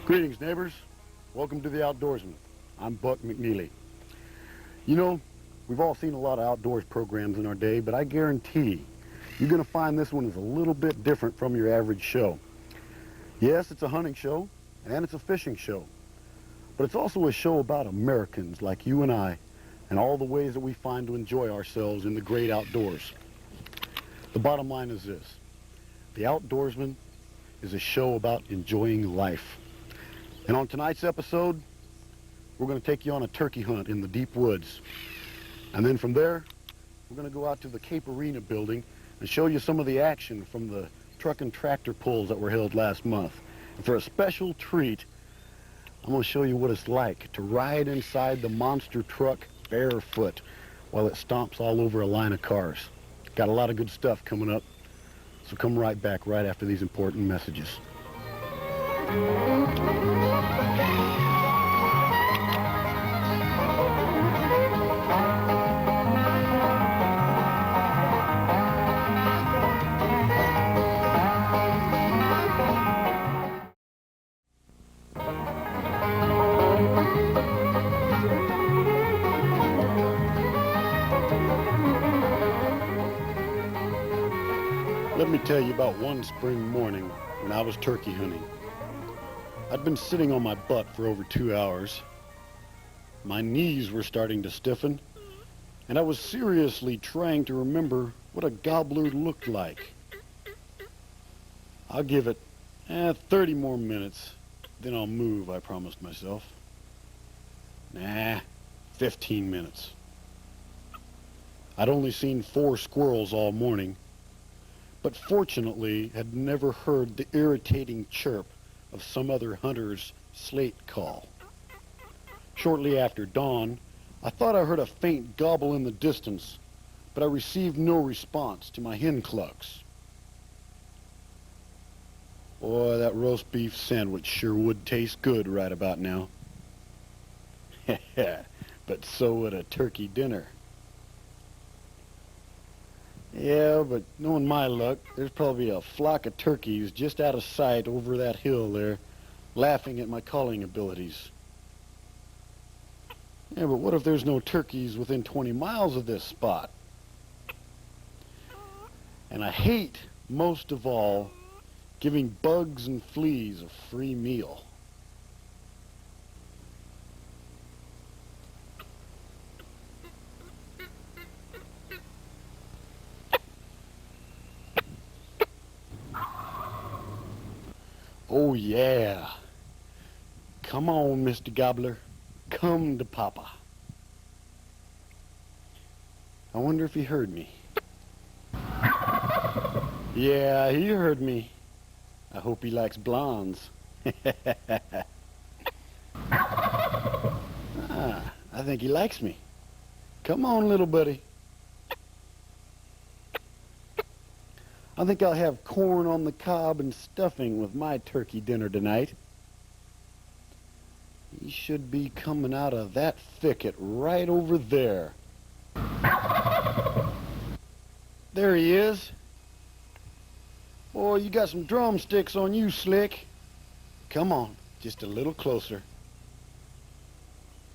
Greetings, neighbors. Welcome to the Outdoorsman. I'm Buck McNeely. You know, we've all seen a lot of outdoors programs in our day, but I guarantee you're going to find this one is a little bit different from your average show. Yes, it's a hunting show, and it's a fishing show, but it's also a show about Americans like you and I, and all the ways that we find to enjoy ourselves in the great outdoors. The bottom line is this: the Outdoorsman is a show about enjoying life. And on tonight's episode, we're going to take you on a turkey hunt in the deep woods. And then from there, we're going to go out to the Cape Arena building and show you some of the action from the truck and tractor pulls that were held last month. And for a special treat, I'm going to show you what it's like to ride inside the monster truck barefoot while it stomps all over a line of cars. Got a lot of good stuff coming up, so come right back right after these important messages. Let me tell you about one spring morning when I was turkey hunting. I'd been sitting on my butt for over 2 hours. My knees were starting to stiffen, and I was seriously trying to remember what a gobbler looked like. I'll give it 30 more minutes, then I'll move, I promised myself. 15 minutes. I'd only seen 4 squirrels all morning, but fortunately had never heard the irritating chirp of some other hunter's slate call. Shortly after dawn, I thought I heard a faint gobble in the distance, but I received no response to my hen clucks. Boy, that roast beef sandwich sure would taste good right about now. But so would a turkey dinner. Yeah, but knowing my luck, there's probably a flock of turkeys just out of sight over that hill there, laughing at my calling abilities. Yeah, but what if there's no turkeys within 20 miles of this spot? And I hate, most of all, giving bugs and fleas a free meal. Oh yeah. Come on, Mr. Gobbler. Come to Papa. I wonder if he heard me. Yeah, he heard me. I hope he likes blondes. I think he likes me. Come on, little buddy. I think I'll have corn on the cob and stuffing with my turkey dinner tonight. He should be coming out of that thicket right over there. There he is. Oh, you got some drumsticks on you, Slick. Come on, just a little closer.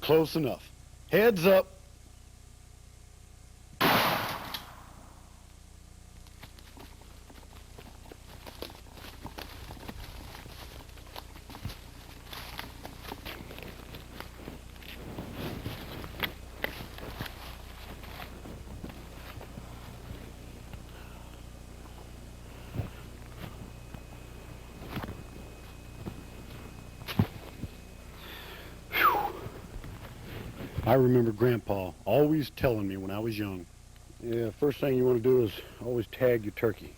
Close enough. Heads up. I remember Grandpa always telling me when I was young, yeah, first thing you want to do is always tag your turkey.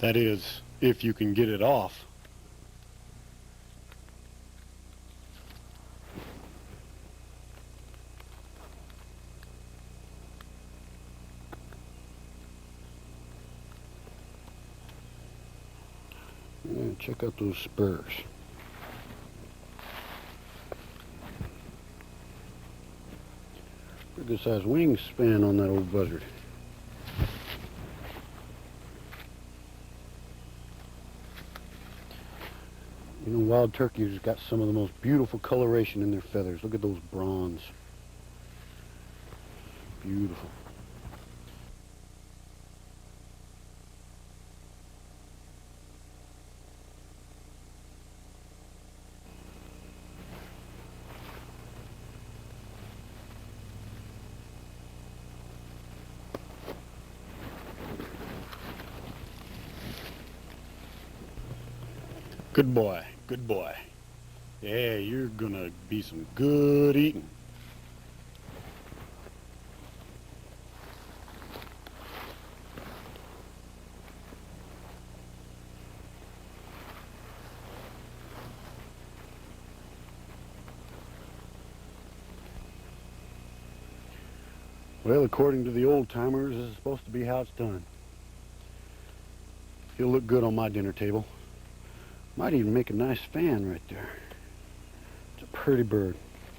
That is, if you can get it off. Yeah, check out those spurs. Pretty good sized wingspan on that old buzzard. You know, wild turkeys got some of the most beautiful coloration in their feathers. Look at those bronze. Beautiful. Good boy, good boy. Yeah, you're gonna be some good eating. Well, according to the old timers, this is supposed to be how it's done. He'll look good on my dinner table. Might even make a nice fan right there. It's a pretty bird,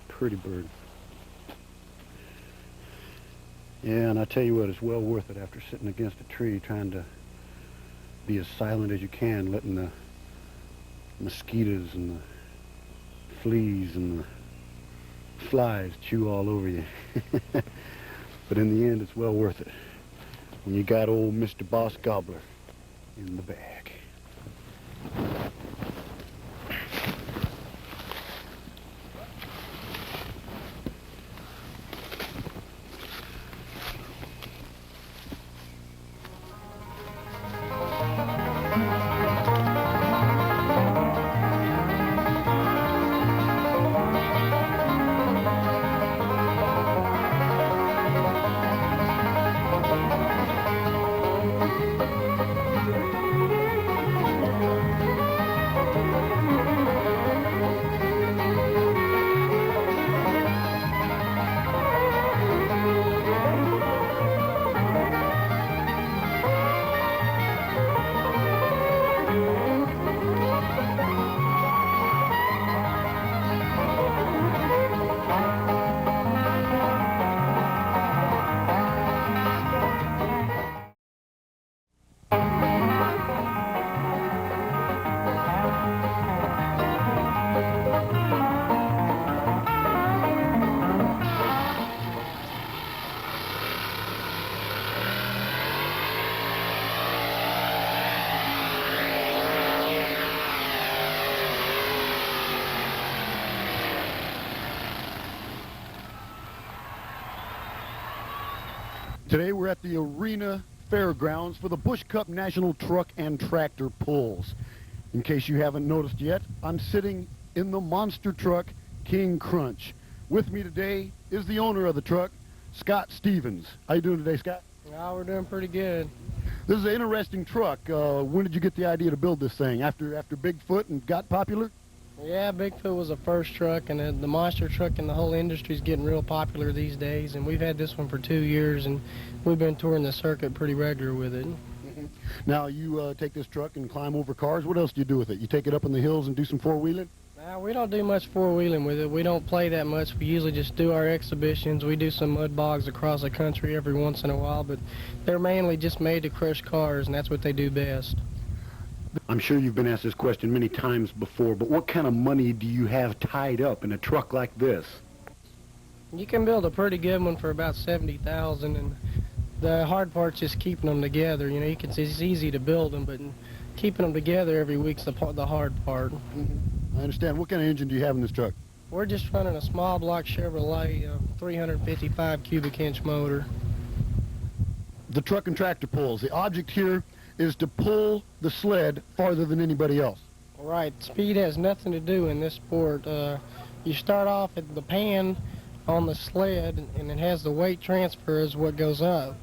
pretty bird. Yeah, and I tell you what, it's well worth it after sitting against a tree trying to be as silent as you can, letting the mosquitoes and the fleas and the flies chew all over you. But in the end, it's well worth it when you got old Mr. Boss Gobbler in the bag. Today we're at the Arena Fairgrounds for the Bush Cup National Truck and Tractor Pulls. In case you haven't noticed yet, I'm sitting in the monster truck King Crunch. With me today is the owner of the truck, Scott Stevens. How you doing today, Scott? Oh, we're doing pretty good. This is an interesting truck. When did you get the idea to build this thing? After Bigfoot and got popular? Yeah, Bigfoot was the first truck, and the monster truck in the whole industry is getting real popular these days. And we've had this one for 2 years, and we've been touring the circuit pretty regular with it. Now, you take this truck and climb over cars. What else do you do with it? You take it up in the hills and do some four-wheeling? Now, we don't do much four-wheeling with it. We don't play that much. We usually just do our exhibitions. We do some mud bogs across the country every once in a while, but they're mainly just made to crush cars, and that's what they do best. I'm sure you've been asked this question many times before, but what kind of money do you have tied up in a truck like this? You can build a pretty good one for about $70,000, and the hard part's just keeping them together. You know, it's easy to build them, but keeping them together every week's the hard part. I understand. What kind of engine do you have in this truck? We're just running a small block Chevrolet 355 cubic inch motor. The truck and tractor pulls. The object here is to pull the sled farther than anybody else. Right. Speed has nothing to do in this sport. You start off at the pan on the sled, and it has the weight transfer is what goes up.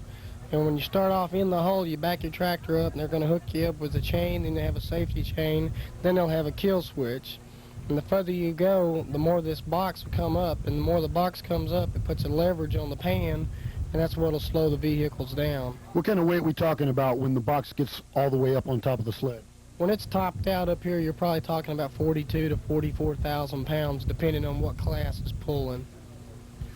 And when you start off in the hole, you back your tractor up, and they're going to hook you up with a chain, and they have a safety chain. Then they'll have a kill switch. And the further you go, the more this box will come up, and the more the box comes up, it puts a leverage on the pan, and that's what'll slow the vehicles down. What kind of weight are we talking about when the box gets all the way up on top of the sled? When it's topped out up here, you're probably talking about 42 to 44,000 pounds, depending on what class is pulling.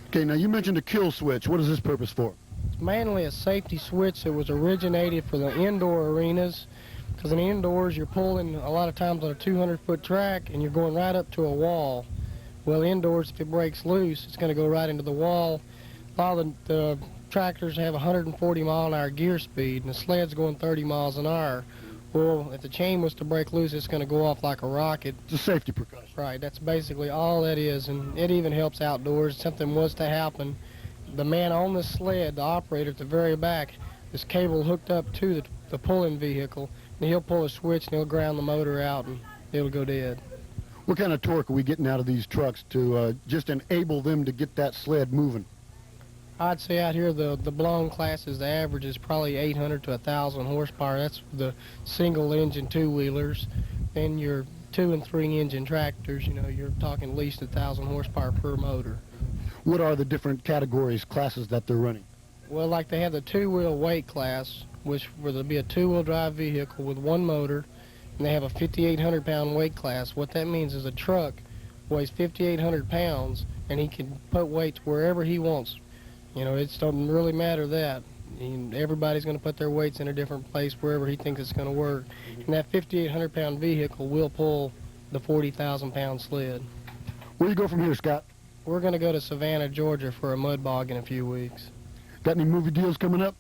Okay, now you mentioned a kill switch. What is this purpose for? It's mainly a safety switch that was originated for the indoor arenas, because in indoors you're pulling a lot of times on a 200-foot track and you're going right up to a wall. Well, indoors, if it breaks loose, it's going to go right into the wall. A lot of the tractors have 140 mile an hour gear speed and the sled's going 30 miles an hour. Well, if the chain was to break loose, it's going to go off like a rocket. It's a safety precaution. Right, that's basically all that is, and it even helps outdoors. If something was to happen, the man on the sled, the operator at the very back, this cable hooked up to the pulling vehicle, and he'll pull a switch and he'll ground the motor out and it'll go dead. What kind of torque are we getting out of these trucks to just enable them to get that sled moving? I'd say out here the blown classes, the average is probably 800 to 1,000 horsepower. That's the single engine two-wheelers. Then your 2 and 3 engine tractors, you know, you're talking at least 1,000 horsepower per motor. What are the different categories, classes that they're running? Well, like they have the two-wheel weight class, which where there'll be a two-wheel drive vehicle with one motor, and they have a 5,800 pound weight class. What that means is a truck weighs 5,800 pounds, and he can put weights wherever he wants. You know, it doesn't really matter that. Everybody's going to put their weights in a different place wherever he thinks it's going to work. And that 5,800 pound vehicle will pull the 40,000 pound sled. Where do you go from here, Scott? We're going to go to Savannah, Georgia for a mud bog in a few weeks. Got any movie deals coming up?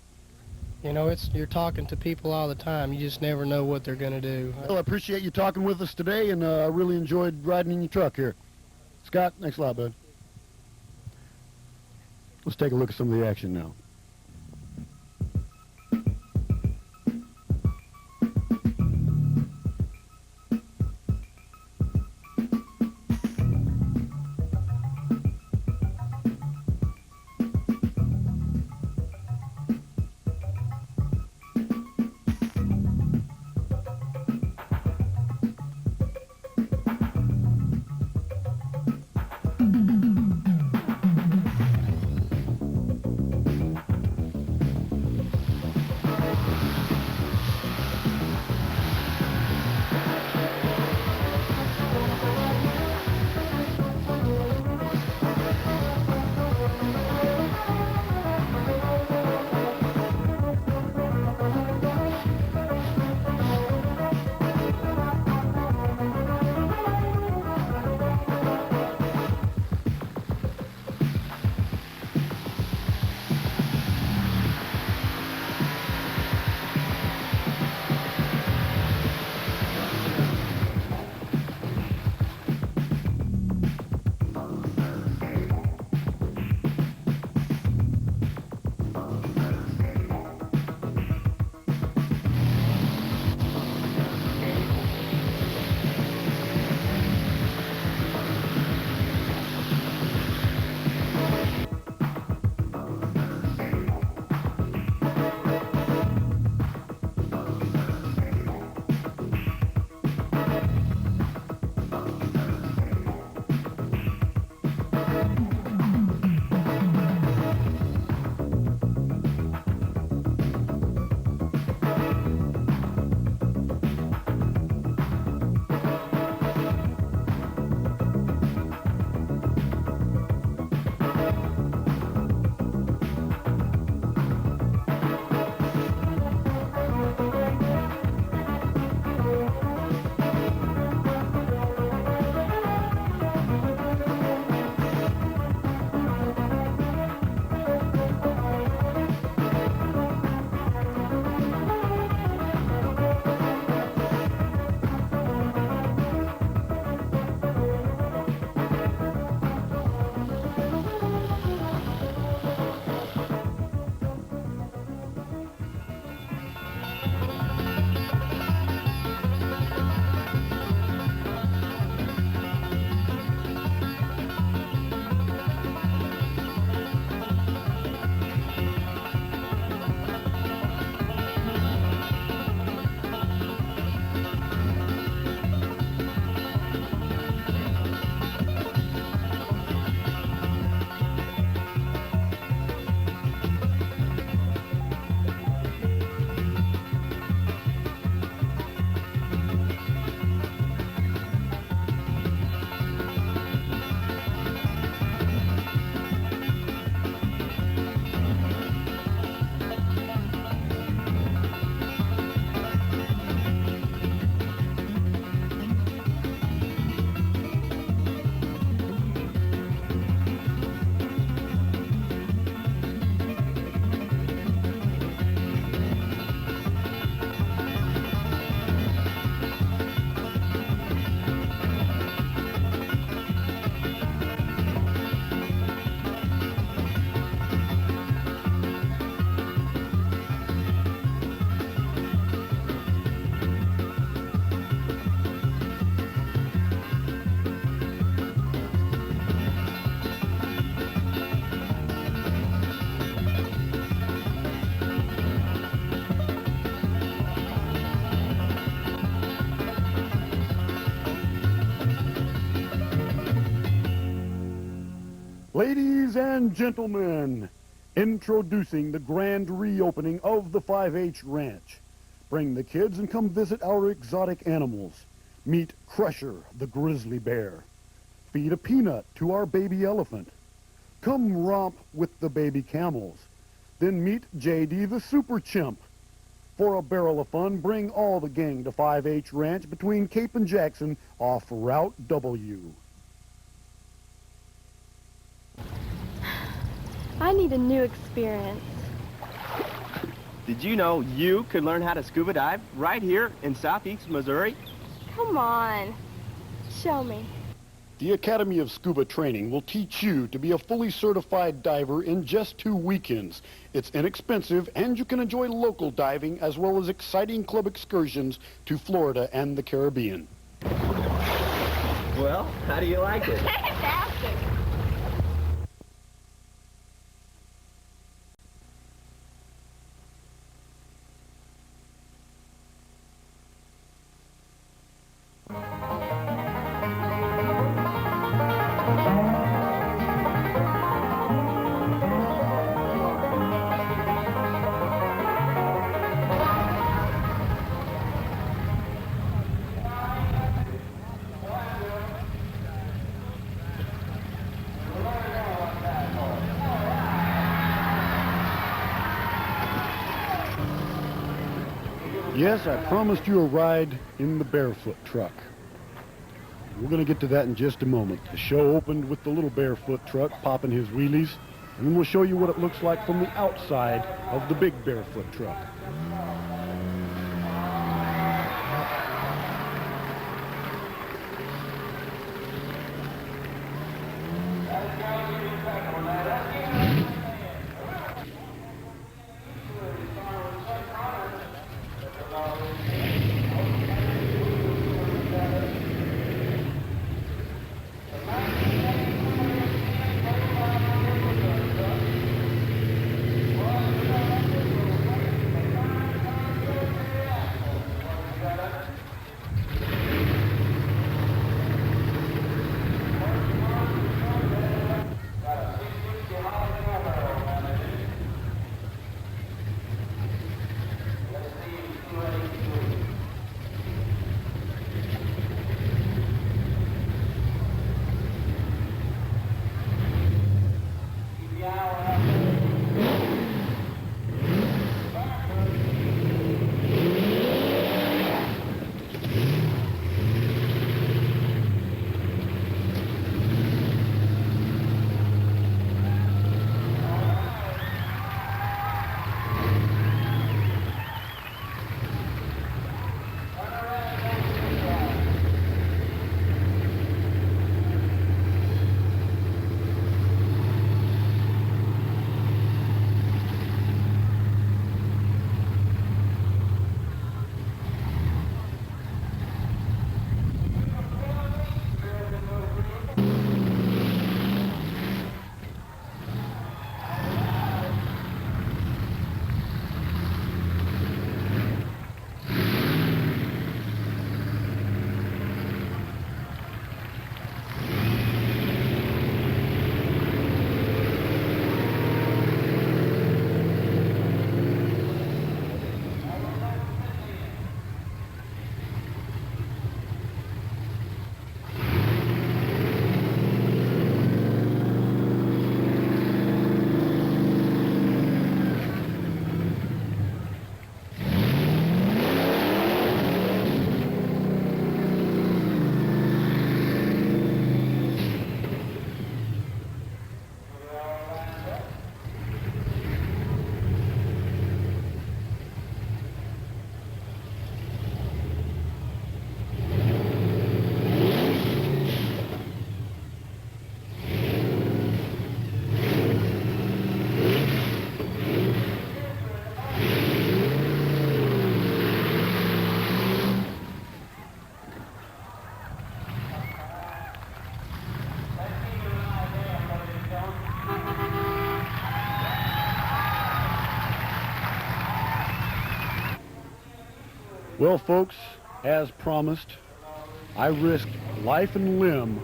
You know, you're talking to people all the time. You just never know what they're going to do. Well, I appreciate you talking with us today, and I really enjoyed riding in your truck here. Scott, thanks a lot, bud. Let's take a look at some of the action now. Ladies and gentlemen, introducing the grand reopening of the 5H Ranch. Bring the kids and come visit our exotic animals. Meet Crusher, the grizzly bear. Feed a peanut to our baby elephant. Come romp with the baby camels. Then meet JD the super chimp. For a barrel of fun, bring all the gang to 5H Ranch between Cape and Jackson off Route W. I need a new experience. Did you know you could learn how to scuba dive right here in southeast Missouri? Come on, show me. The Academy of Scuba Training will teach you to be a fully certified diver in just 2 weekends. It's inexpensive, and you can enjoy local diving as well as exciting club excursions to Florida and the Caribbean. Well, how do you like it? Fantastic. Yes, I promised you a ride in the barefoot truck. We're going to get to that in just a moment. The show opened with the little barefoot truck popping his wheelies, and then we'll show you what it looks like from the outside of the big barefoot truck. Well, folks, as promised, I risked life and limb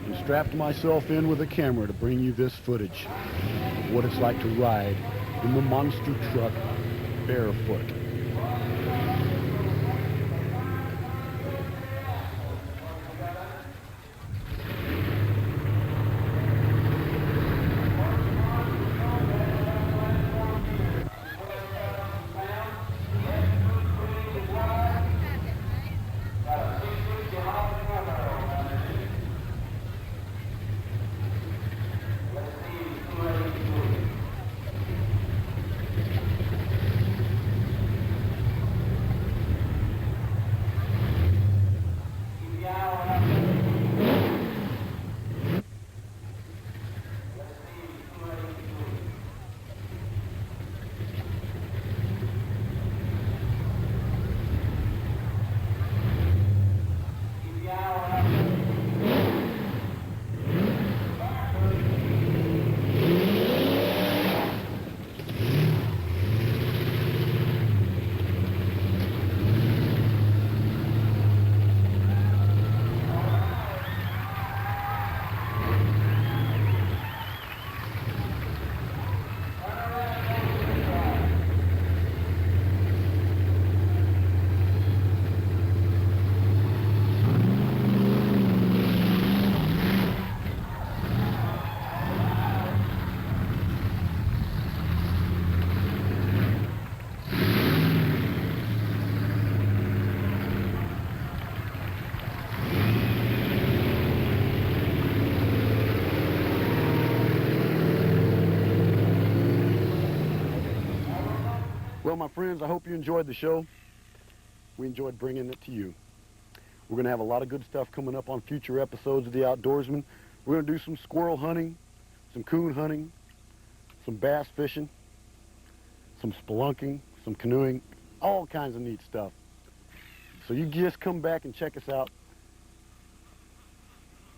and strapped myself in with a camera to bring you this footage of what it's like to ride in the monster truck barefoot. Well, my friends, I hope you enjoyed the show. We enjoyed bringing it to you. We're going to have a lot of good stuff coming up on future episodes of The Outdoorsman. We're going to do some squirrel hunting, some coon hunting, some bass fishing, some spelunking, some canoeing, all kinds of neat stuff. So you just come back and check us out,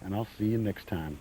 and I'll see you next time.